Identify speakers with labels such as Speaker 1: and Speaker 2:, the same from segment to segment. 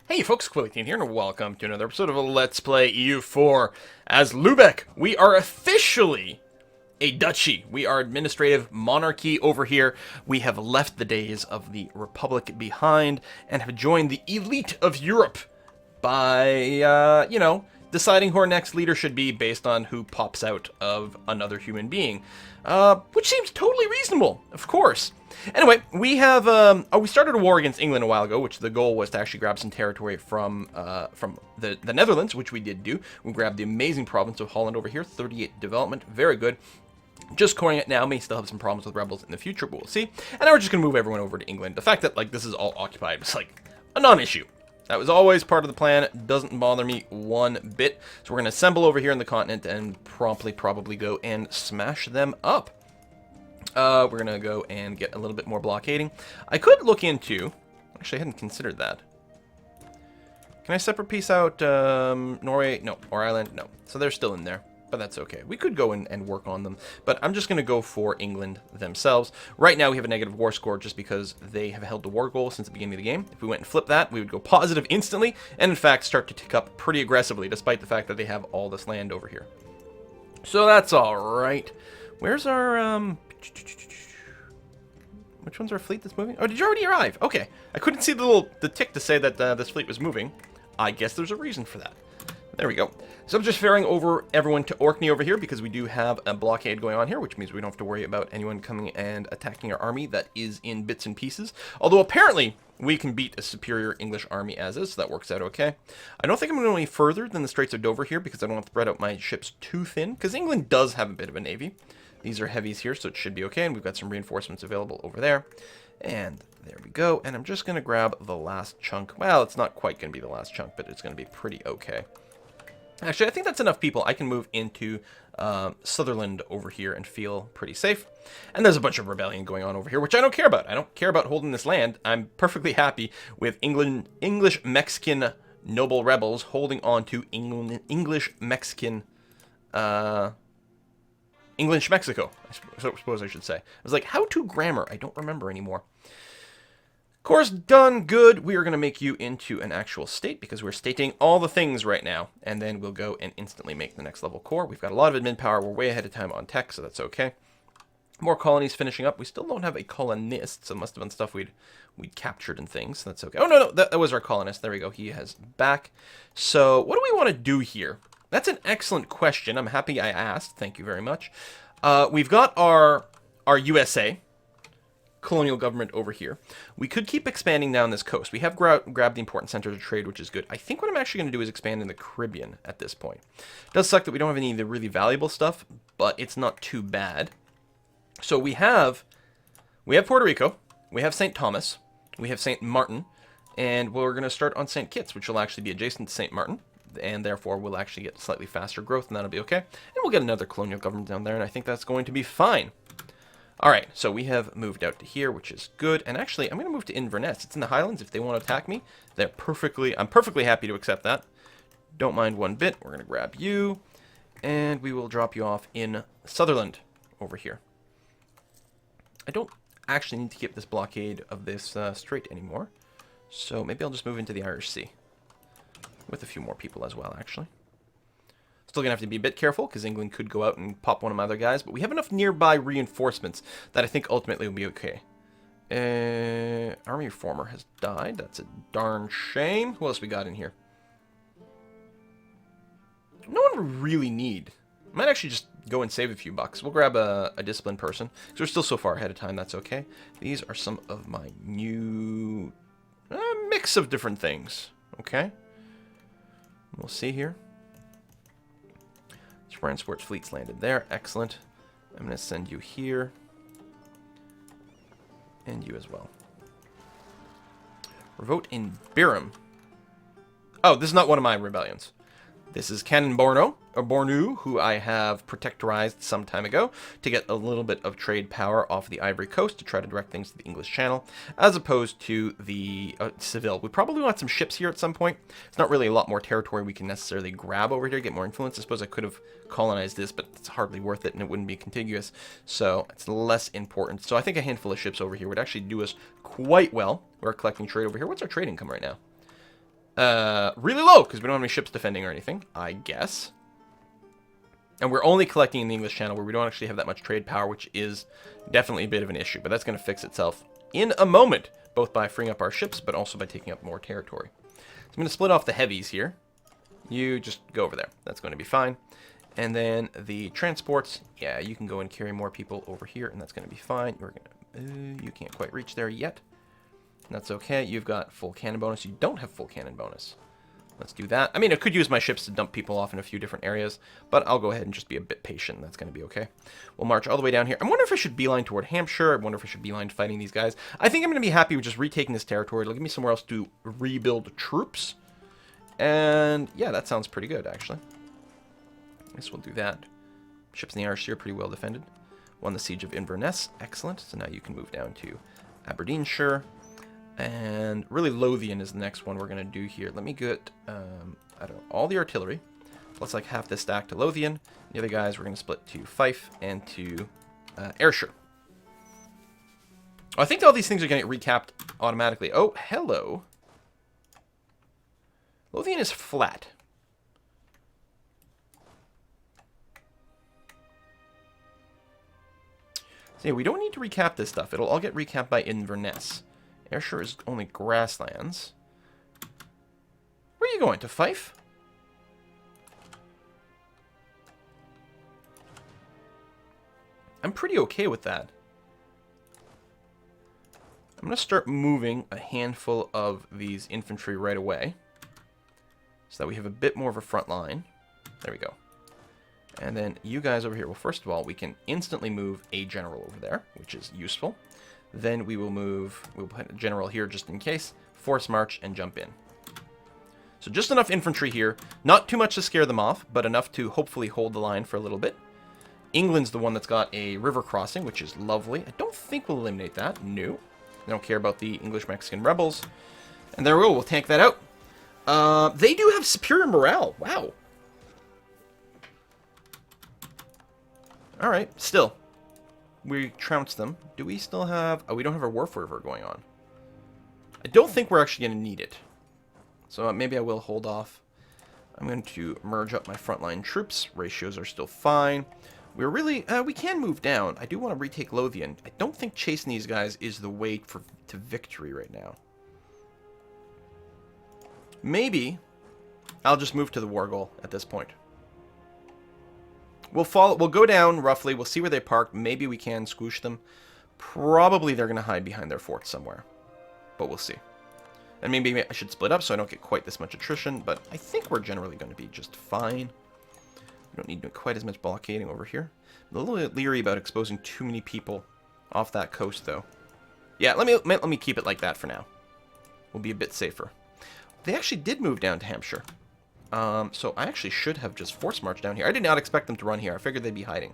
Speaker 1: Hey folks, Quilly18 here, and welcome to another episode of Let's Play EU4. As Lübeck, we are officially a duchy. We are administrative monarchy over here. We have left the days of the Republic behind and have joined the elite of Europe by, deciding who our next leader should be based on who pops out of another human being. Which seems totally reasonable, of course. Anyway, we have, we started a war against England a while ago, which the goal was to actually grab some territory from the Netherlands, which we did do. We grabbed the amazing province of Holland over here, 38 development, very good. Just coring it now, may still have some problems with rebels in the future, but we'll see. And now we're just going to move everyone over to England. The fact that, this is all occupied was, a non-issue. That was always part of the plan. It doesn't bother me one bit. So we're going to assemble over here in the continent and promptly probably go and smash them up. We're going to go and get a little bit more blockading. I could look into... Actually, I hadn't considered that. Can I separate piece out Norway? No. Or Ireland? No. So they're still in there. But that's okay. We could go in and work on them. But I'm just going to go for England themselves. Right now we have a negative war score just because they have held the war goal since the beginning of the game. If we went and flipped that, we would go positive instantly. And in fact start to tick up pretty aggressively despite the fact that they have all this land over here. So that's alright. Where's our... Which one's our fleet that's moving? Oh, did you already arrive? Okay. I couldn't see the tick to say that this fleet was moving. I guess there's a reason for that. There we go. So I'm just ferrying over everyone to Orkney over here because we do have a blockade going on here, which means we don't have to worry about anyone coming and attacking our army that is in bits and pieces. Although apparently we can beat a superior English army as is, so that works out okay. I don't think I'm going any further than the Straits of Dover here because I don't want to spread out my ships too thin, because England does have a bit of a navy. These are heavies here, so it should be okay, and we've got some reinforcements available over there. And there we go, and I'm just going to grab the last chunk. Well, it's not quite going to be the last chunk, but it's going to be pretty okay. Actually, I think that's enough people. I can move into Sutherland over here and feel pretty safe. And there's a bunch of rebellion going on over here, which I don't care about. I don't care about holding this land. I'm perfectly happy with English-Mexican noble rebels holding on to English-Mexican... English-Mexico, I suppose I should say. I was like, how to grammar? I don't remember anymore. Course done, good. We are going to make you into an actual state because we're stating all the things right now. And then we'll go and instantly make the next level core. We've got a lot of admin power. We're way ahead of time on tech, so that's okay. More colonies finishing up. We still don't have a colonist, so it must have been stuff we'd captured and things. So that's okay. Oh, no, that was our colonist. There we go. He has back. So what do we want to do here? That's an excellent question. I'm happy I asked. Thank you very much. We've got our USA colonial government over here. We could keep expanding down this coast. We have grabbed the important centers of trade, which is good. I think what I'm actually going to do is expand in the Caribbean at this point. It does suck that we don't have any of the really valuable stuff, but it's not too bad. So we have Puerto Rico, we have St. Thomas, we have St. Martin, and we're going to start on St. Kitts, which will actually be adjacent to St. Martin, and therefore we'll actually get slightly faster growth, and that'll be okay. And we'll get another colonial government down there, and I think that's going to be fine. Alright, so we have moved out to here, which is good. And actually, I'm going to move to Inverness. It's in the Highlands. If they want to attack me, I'm perfectly happy to accept that. Don't mind one bit. We're going to grab you, and we will drop you off in Sutherland over here. I don't actually need to keep this blockade of this strait anymore. So maybe I'll just move into the Irish Sea. With a few more people as well, actually. Still going to have to be a bit careful, because England could go out and pop one of my other guys, but we have enough nearby reinforcements that I think ultimately will be okay. Army Reformer has died. That's a darn shame. Who else we got in here? No one we really need. I might actually just go and save a few bucks. We'll grab a disciplined person, because we're still so far ahead of time, that's okay. These are some of my new mix of different things. Okay. We'll see here. Transport fleets landed there. Excellent. I'm going to send you here. And you as well. Revolt in Biram. Oh, this is not one of my rebellions. This is Canon Bornu, who I have protectorized some time ago to get a little bit of trade power off the Ivory Coast to try to direct things to the English Channel, as opposed to the Seville. We probably want some ships here at some point. It's not really a lot more territory we can necessarily grab over here to get more influence. I suppose I could have colonized this, but it's hardly worth it, and it wouldn't be contiguous, so it's less important. So I think a handful of ships over here would actually do us quite well. We're collecting trade over here. What's our trade income right now? Really low, because we don't have any ships defending or anything, I guess. And we're only collecting in the English Channel, where we don't actually have that much trade power, which is definitely a bit of an issue. But that's going to fix itself in a moment, both by freeing up our ships, but also by taking up more territory. So I'm going to split off the heavies here. You just go over there. That's going to be fine. And then the transports, yeah, you can go and carry more people over here, and that's going to be fine. You're gonna, you can't quite reach there yet. That's okay. You've got full cannon bonus. You don't have full cannon bonus. Let's do that. I mean, I could use my ships to dump people off in a few different areas, but I'll go ahead and just be a bit patient. That's going to be okay. We'll march all the way down here. I wonder if I should beeline toward Hampshire. I wonder if I should beeline fighting these guys. I think I'm going to be happy with just retaking this territory. It'll give me somewhere else to rebuild troops. And yeah, that sounds pretty good, actually. I guess we'll do that. Ships in the Irish Sea are pretty well defended. Won the Siege of Inverness. Excellent. So now you can move down to Aberdeenshire. And really Lothian is the next one we're going to do here. Let me get, I don't know, all the artillery. Plus like half this stack to Lothian. The other guys we're going to split to Fife and to Ayrshire. Oh, I think all these things are going to get recapped automatically. Oh, hello. Lothian is flat. So yeah, we don't need to recap this stuff. It'll all get recapped by Inverness. Ayrshire is only grasslands. Where are you going? To Fife? I'm pretty okay with that. I'm going to start moving a handful of these infantry right away, so that we have a bit more of a front line. There we go. And then you guys over here. Well, first of all, we can instantly move a general over there, which is useful. Then we will move, we'll put a general here just in case, force march, and jump in. So just enough infantry here. Not too much to scare them off, but enough to hopefully hold the line for a little bit. England's the one that's got a river crossing, which is lovely. I don't think we'll eliminate that. No. I don't care about the English-Mexican rebels. And there we go. We'll tank that out. They do have superior morale. Wow. Alright, still. We trounced them. Do we still have... Oh, we don't have our War Fervor going on. I don't think we're actually going to need it. So maybe I will hold off. I'm going to merge up my frontline troops. Ratios are still fine. We're really... we can move down. I do want to retake Lothian. I don't think chasing these guys is the way to victory right now. Maybe I'll just move to the war goal at this point. We'll go down roughly. We'll see where they park. Maybe we can squish them. Probably they're going to hide behind their fort somewhere. But we'll see. And maybe I should split up so I don't get quite this much attrition. But I think we're generally going to be just fine. We don't need quite as much blockading over here. I'm a little bit leery about exposing too many people off that coast, though. Yeah, let me keep it like that for now. We'll be a bit safer. They actually did move down to Hampshire. So I actually should have just force marched down here. I did not expect them to run here. I figured they'd be hiding.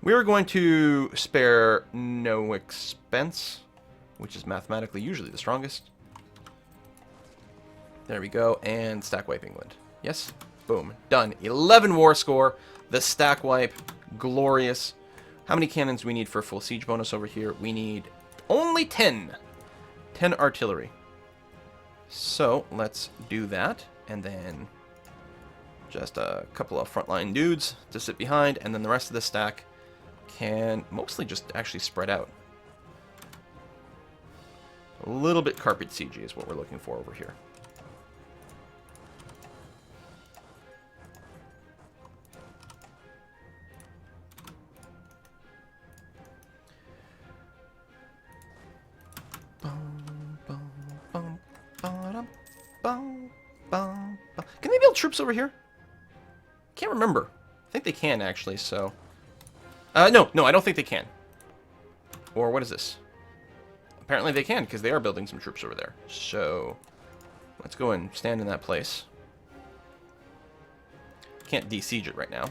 Speaker 1: We're going to spare no expense, which is mathematically usually the strongest. There we go. And stack wipe England. Yes. Boom. Done. 11 war score. The stack wipe. Glorious. How many cannons do we need for a full siege bonus over here? We need only 10. 10 artillery. So let's do that. And then just a couple of frontline dudes to sit behind. And then the rest of the stack can mostly just actually spread out. A little bit carpet siege is what we're looking for over here. Can they build troops over here? Can't remember. I think they can, actually, so... No, I don't think they can. Or what is this? Apparently they can, because they are building some troops over there. So, let's go and stand in that place. Can't de-siege it right now.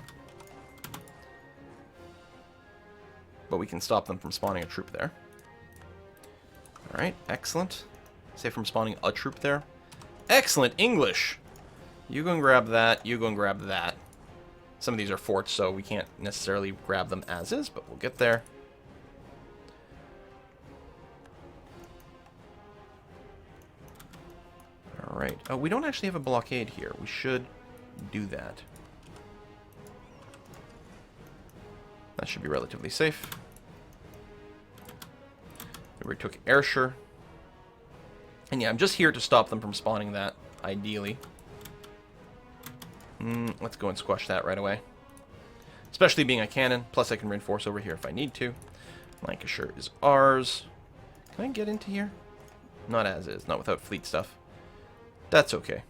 Speaker 1: But we can stop them from spawning a troop there. Alright, excellent. Save from spawning a troop there. Excellent, English! You go and grab that, you go and grab that. Some of these are forts, so we can't necessarily grab them as is, but we'll get there. Alright, Oh, we don't actually have a blockade here. We should do that. That should be relatively safe. We took Ayrshire. And yeah, I'm just here to stop them from spawning that, ideally. Let's go and squash that right away. Especially being a cannon. Plus I can reinforce over here if I need to. Lancashire is ours. Can I get into here? Not as is. Not without fleet stuff. That's okay.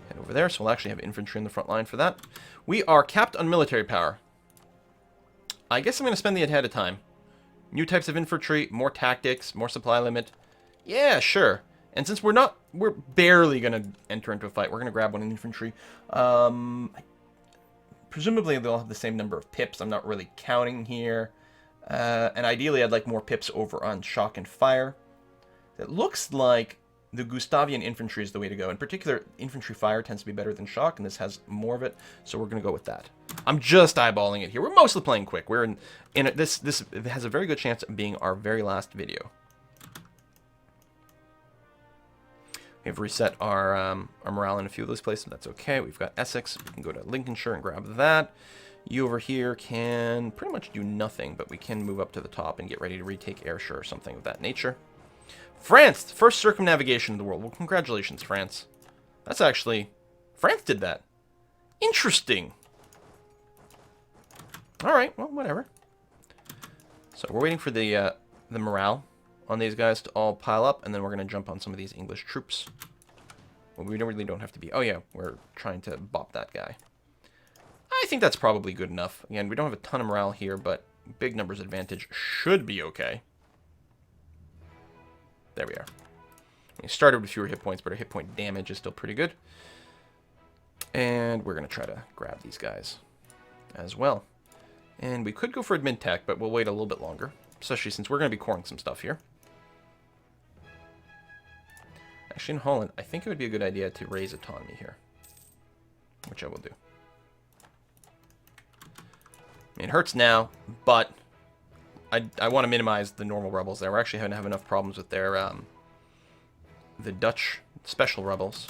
Speaker 1: Head over there. So we'll actually have infantry in the front line for that. We are capped on military power. I guess I'm going to spend the ahead of time. New types of infantry, more tactics, more supply limit. Yeah, sure. And since we're barely going to enter into a fight, we're going to grab one infantry. Presumably they'll have the same number of pips. I'm not really counting here. And ideally I'd like more pips over on shock and fire. It looks like the Gustavian infantry is the way to go. In particular, infantry fire tends to be better than shock, and this has more of it, so we're going to go with that. I'm just eyeballing it here. We're mostly playing quick. We're this has a very good chance of being our very last video. We've reset our morale in a few of those places. That's okay. We've got Essex. We can go to Lincolnshire and grab that. You over here can pretty much do nothing, but we can move up to the top and get ready to retake Ayrshire or something of that nature. France! First circumnavigation in the world. Well, congratulations, France. That's actually... France did that. Interesting. Alright, well, whatever. So we're waiting for the morale on these guys to all pile up, and then we're going to jump on some of these English troops. Well, we really don't have to be... Oh, yeah, we're trying to bop that guy. I think that's probably good enough. Again, we don't have a ton of morale here, but big numbers advantage should be okay. There we are. We started with fewer hit points, but our hit point damage is still pretty good. And we're going to try to grab these guys as well. And we could go for admin tech, but we'll wait a little bit longer, especially since we're going to be coring some stuff here. Actually, in Holland, I think it would be a good idea to raise autonomy here, which I will do. I mean, it hurts now, but I want to minimize the normal rebels there. We're actually going to have enough problems with their the Dutch special rebels.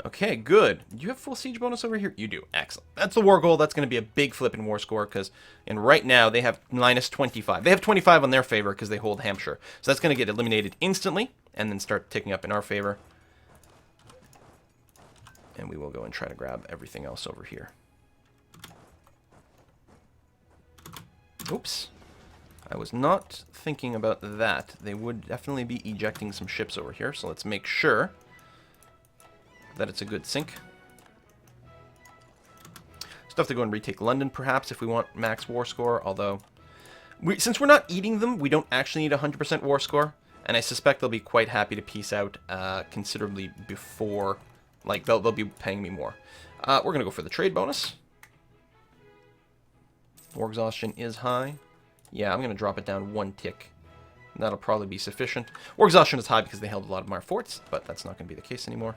Speaker 1: Okay, good. Do you have full siege bonus over here? You do. Excellent. That's the war goal. That's going to be a big flip in war score because, and right now they have minus 25. They have 25 on their favor because they hold Hampshire. So that's going to get eliminated instantly and then start ticking up in our favor. And we will go and try to grab everything else over here. Oops. I was not thinking about that. They would definitely be ejecting some ships over here, so let's make sure that it's a good sink. Still have to go and retake London, perhaps, if we want max war score, although... since we're not eating them, we don't actually need 100% war score, and I suspect they'll be quite happy to peace out considerably before... Like, they'll be paying me more. We're going to go for the trade bonus. War exhaustion is high. Yeah, I'm going to drop it down one tick. That'll probably be sufficient. War exhaustion is high because they held a lot of our forts, but that's not going to be the case anymore.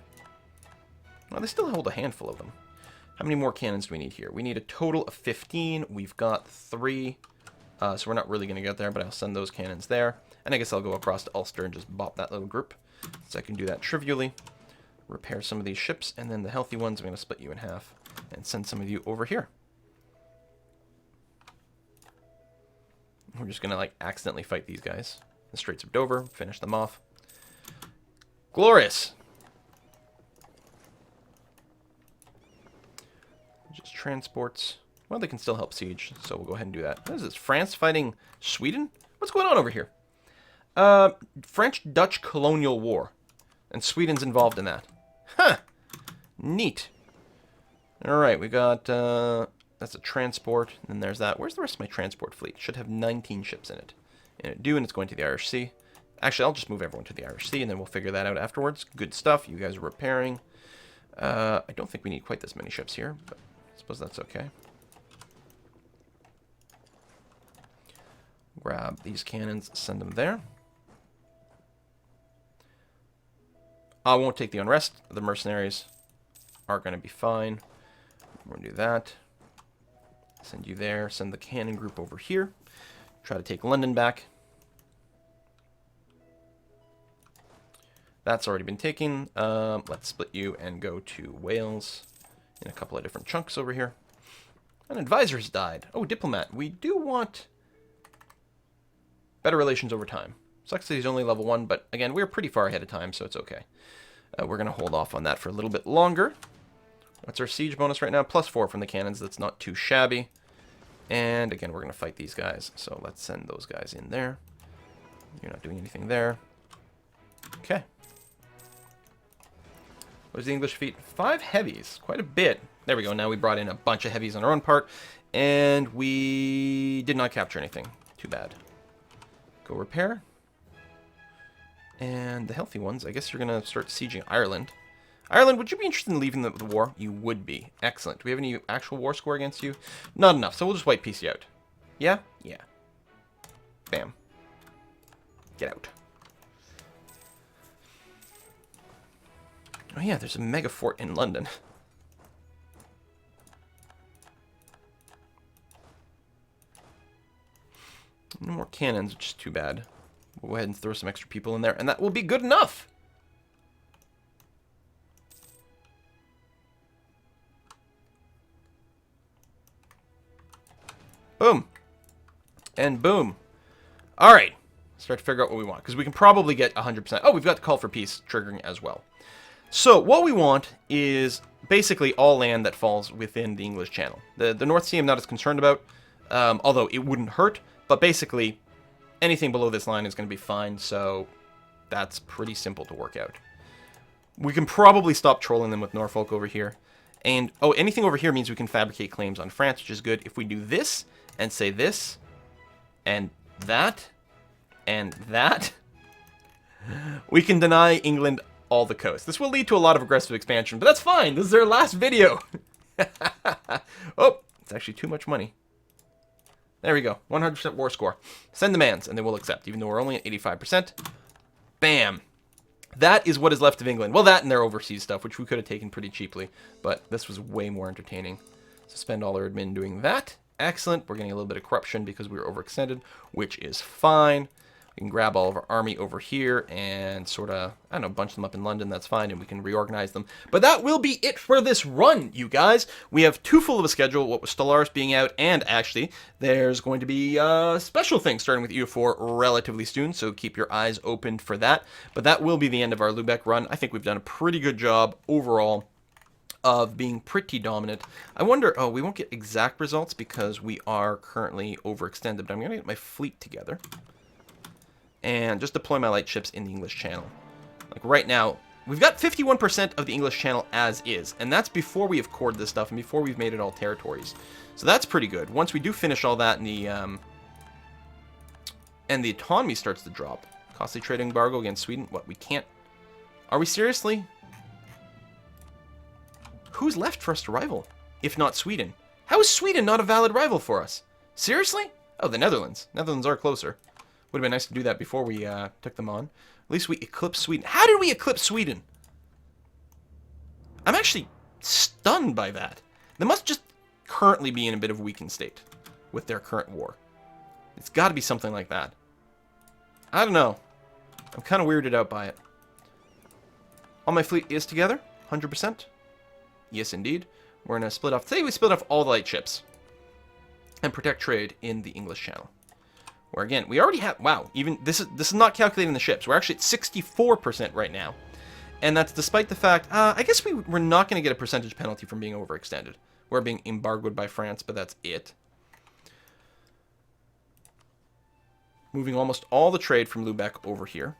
Speaker 1: Well, they still hold a handful of them. How many more cannons do we need here? We need a total of 15. We've got 3. So we're not really going to get there, but I'll send those cannons there. And I guess I'll go across to Ulster and just bop that little group. So I can do that trivially. Repair some of these ships, and then the healthy ones, I'm going to split you in half and send some of you over here. We're just going to, like, accidentally fight these guys. The Straits of Dover, finish them off. Glorious! Just transports. Well, they can still help siege, so we'll go ahead and do that. What is this? France fighting Sweden? What's going on over here? French-Dutch colonial war. And Sweden's involved in that. Huh! Neat. Alright, we got... that's a transport, and then there's that. Where's the rest of my transport fleet? Should have 19 ships in it. And it do, and it's going to the Irish Sea. Actually, I'll just move everyone to the Irish Sea, and then we'll figure that out afterwards. Good stuff. You guys are repairing. I don't think we need quite this many ships here, but I suppose that's okay. Grab these cannons, send them there. I won't take the unrest. The mercenaries are going to be fine. We're going to do that. Send you there. Send the cannon group over here. Try to take London back. That's already been taken. Let's split you and go to Wales in a couple of different chunks over here. An advisor's died. Oh, diplomat. We do want better relations over time. Sucks that he's only level 1, but again, we're pretty far ahead of time, so it's okay. We're going to hold off on that for a little bit longer. What's our siege bonus right now? +4 from the cannons. That's not too shabby. And again, we're going to fight these guys. So let's send those guys in there. You're not doing anything there. Okay. What is the English fleet? 5 heavies. Quite a bit. There we go. Now we brought in a bunch of heavies on our own part. And we did not capture anything. Too bad. Go repair. And the healthy ones, I guess you're going to start sieging Ireland. Ireland, would you be interested in leaving the war? You would be. Excellent. Do we have any actual war score against you? Not enough, so we'll just wipe PC out. Yeah? Yeah. Bam. Get out. Oh yeah, there's a mega fort in London. No more cannons, which is too bad. We'll go ahead and throw some extra people in there, and that will be good enough! Boom. And boom. Alright. Start to figure out what we want, because we can probably get 100%. Oh, we've got the call for peace triggering as well. So, what we want is basically all land that falls within the English Channel. The North Sea I'm not as concerned about, although it wouldn't hurt, but basically anything below this line is going to be fine, so that's pretty simple to work out. We can probably stop trolling them with Norfolk over here. And, oh, anything over here means we can fabricate claims on France, which is good. If we do this, and say this, and that, we can deny England all the coast. This will lead to a lot of aggressive expansion, but that's fine. This is our last video. Oh, it's actually too much money. There we go. 100% war score. Send demands, and they will accept, even though we're only at 85%. Bam. That is what is left of England. Well, that and their overseas stuff, which we could have taken pretty cheaply, but this was way more entertaining. So spend all our admin doing that. Excellent. We're getting a little bit of corruption because we were overextended, which is fine. We can grab all of our army over here and sort of, I don't know, bunch them up in London. That's fine, and we can reorganize them. But that will be it for this run, you guys. We have too full of a schedule, what with Stellaris being out, and actually, there's going to be special things starting with EU4 relatively soon, so keep your eyes open for that. But that will be the end of our Lübeck run. I think we've done a pretty good job overall of being pretty dominant. I wonder, oh, we won't get exact results because we are currently overextended, but I'm going to get my fleet together and just deploy my light ships in the English Channel. Like right now, we've got 51% of the English Channel as is, and that's before we have cored this stuff and before we've made it all territories. So that's pretty good. Once we do finish all that and the autonomy starts to drop. Costly trade embargo against Sweden. What, we can't... Are we seriously? Who's left for us to rival, if not Sweden? How is Sweden not a valid rival for us? Seriously? Oh, the Netherlands. Netherlands are closer. Would have been nice to do that before we took them on. At least we eclipsed Sweden. How did we eclipse Sweden? I'm actually stunned by that. They must just currently be in a bit of a weakened state with their current war. It's got to be something like that. I don't know. I'm kind of weirded out by it. All my fleet is together, 100%. Yes, indeed. We're going to split off. Today we split off all the light ships and protect trade in the English Channel. Where again, we already have, wow, even this is not calculating the ships. We're actually at 64% right now. And that's despite the fact, I guess we're not going to get a percentage penalty from being overextended. We're being embargoed by France, but that's it. Moving almost all the trade from Lübeck over here.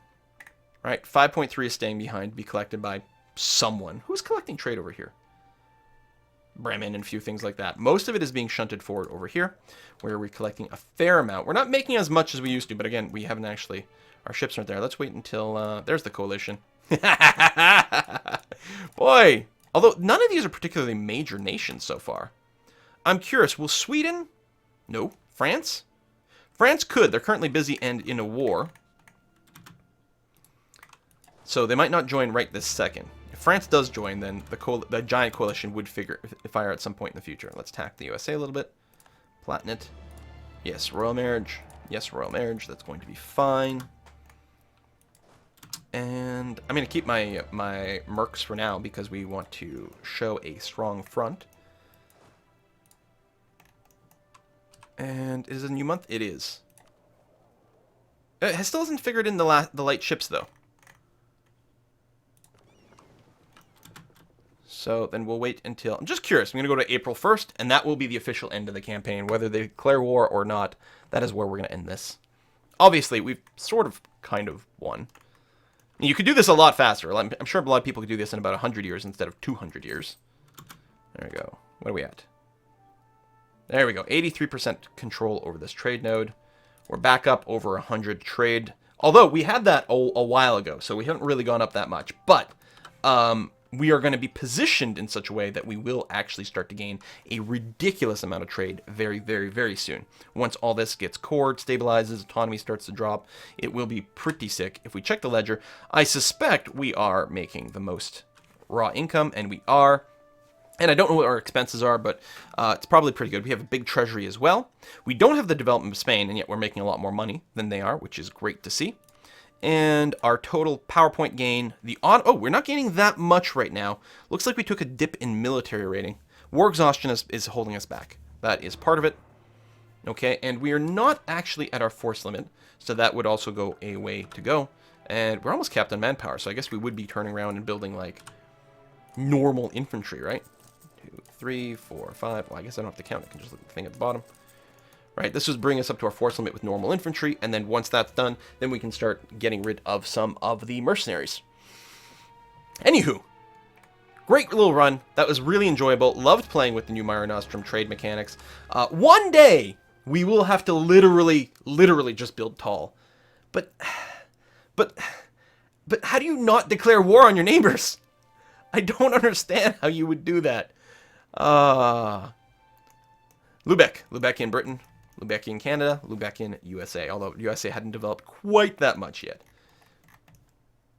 Speaker 1: Right, 5.3 is staying behind to be collected by someone. Who's collecting trade over here? Bremen and a few things like that. Most of it is being shunted forward over here, where we're collecting a fair amount. We're not making as much as we used to, but again, we haven't actually... Our ships aren't there. Let's wait until... there's the coalition. Boy! Although, none of these are particularly major nations so far. I'm curious, will Sweden... No. France? France could. They're currently busy and in a war. So they might not join right this second. If France does join, then the giant coalition would fire at some point in the future. Let's attack the USA a little bit. Platen it. Yes, royal marriage. Yes, royal marriage. That's going to be fine. And I'm going to keep my mercs for now because we want to show a strong front. And is it a new month? It is. It still hasn't figured in the light ships, though. So then we'll wait until... I'm just curious. I'm going to go to April 1st, and that will be the official end of the campaign. Whether they declare war or not, that is where we're going to end this. Obviously, we've sort of, kind of won. You could do this a lot faster. I'm sure a lot of people could do this in about 100 years instead of 200 years. There we go. What are we at? There we go. 83% control over this trade node. We're back up over 100 trade. Although, we had that a while ago, so we haven't really gone up that much. But, we are going to be positioned in such a way that we will actually start to gain a ridiculous amount of trade very, very, very soon. Once all this gets cored, stabilizes, autonomy starts to drop, it will be pretty sick. If we check the ledger, I suspect we are making the most raw income, and we are. And I don't know what our expenses are, but it's probably pretty good. We have a big treasury as well. We don't have the development of Spain, and yet we're making a lot more money than they are, which is great to see. And our total PowerPoint gain, oh, we're not gaining that much right now. Looks like we took a dip in military rating. War exhaustion is holding us back. That is part of it. Okay, and we are not actually at our force limit, so that would also go a way to go. And we're almost capped on manpower, so I guess we would be turning around and building, like, normal infantry, right? 2, 3, 4, 5. Well, I guess I don't have to count. I can just look at the thing at the bottom. Right, this would bring us up to our force limit with normal infantry, and then once that's done, then we can start getting rid of some of the mercenaries. Anywho, great little run. That was really enjoyable. Loved playing with the new Mare Nostrum trade mechanics. One day, we will have to literally just build tall. But how do you not declare war on your neighbors? I don't understand how you would do that. Lübeck in Britain. Lübeck in Canada, Lübeck in USA, although USA hadn't developed quite that much yet.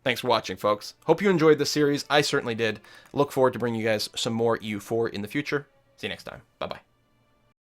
Speaker 1: Thanks for watching, folks. Hope you enjoyed this series. I certainly did. Look forward to bringing you guys some more EU4 in the future. See you next time. Bye-bye.